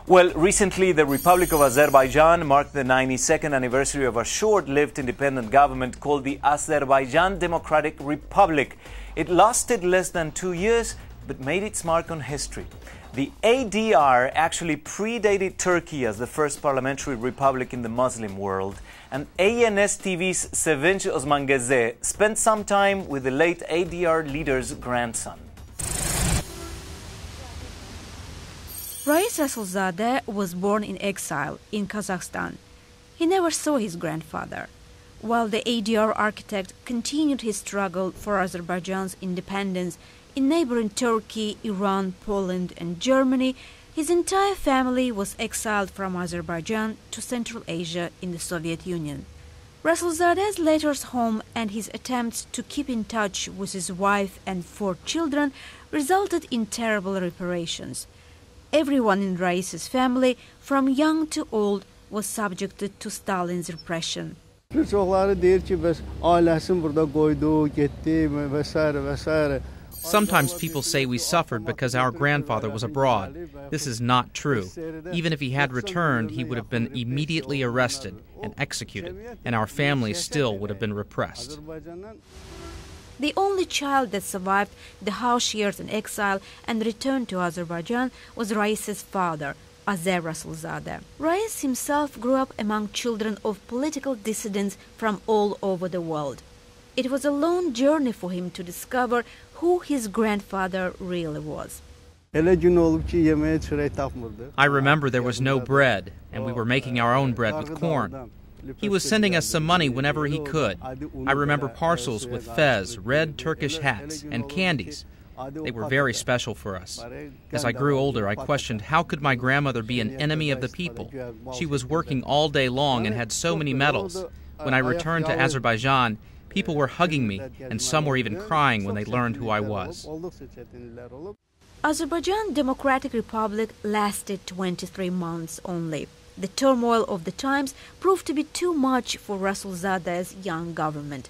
Well, recently the Republic of Azerbaijan marked the 92nd anniversary of a short-lived independent government called the Azerbaijan Democratic Republic. It lasted less than 2 years, but made its mark on history. The ADR actually predated Turkey as the first parliamentary republic in the Muslim world, and ANS TV's Sevinç Osmangeze spent some time with the late ADR leader's grandson. Rais Rasulzadeh was born in exile in Kazakhstan. He never saw his grandfather. While the ADR architect continued his struggle for Azerbaijan's independence in neighboring Turkey, Iran, Poland and Germany, his entire family was exiled from Azerbaijan to Central Asia in the Soviet Union. Rasulzadeh's letters home and his attempts to keep in touch with his wife and 4 children resulted in terrible reparations. Everyone in Rais's family, from young to old, was subjected to Stalin's repression. Sometimes people say we suffered because our grandfather was abroad. This is not true. Even if he had returned, he would have been immediately arrested and executed, and our family still would have been repressed. The only child that survived the harsh years in exile and returned to Azerbaijan was Rais's father, Azer Rasulzadeh. Rais himself grew up among children of political dissidents from all over the world. It was a long journey for him to discover who his grandfather really was. I remember there was no bread, and we were making our own bread with corn. He was sending us some money whenever he could. I remember parcels with fez, red Turkish hats, and candies. They were very special for us. As I grew older, I questioned how could my grandmother be an enemy of the people? She was working all day long and had so many medals. When I returned to Azerbaijan, people were hugging me, and some were even crying when they learned who I was. Azerbaijan Democratic Republic lasted 23 months only. The turmoil of the times proved to be too much for Rasulzadeh's young government.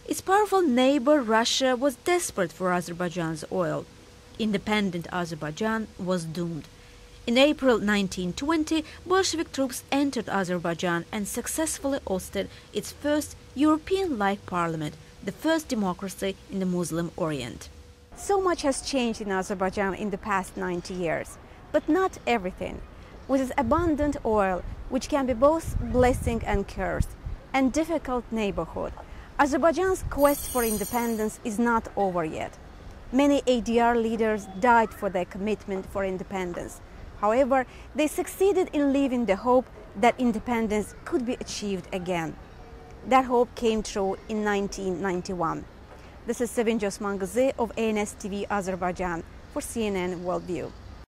Its powerful neighbor, Russia, was desperate for Azerbaijan's oil. Independent Azerbaijan was doomed. In April 1920, Bolshevik troops entered Azerbaijan and successfully ousted its first European-like parliament, the first democracy in the Muslim Orient. So much has changed in Azerbaijan in the past 90 years, but not everything. With its abundant oil, which can be both blessing and curse, and difficult neighborhood, Azerbaijan's quest for independence is not over yet. Many ADR leaders died for their commitment for independence. However, they succeeded in living the hope that independence could be achieved again. That hope came true in 1991. This is Sevinç Osmangeze of ANS TV Azerbaijan for CNN Worldview.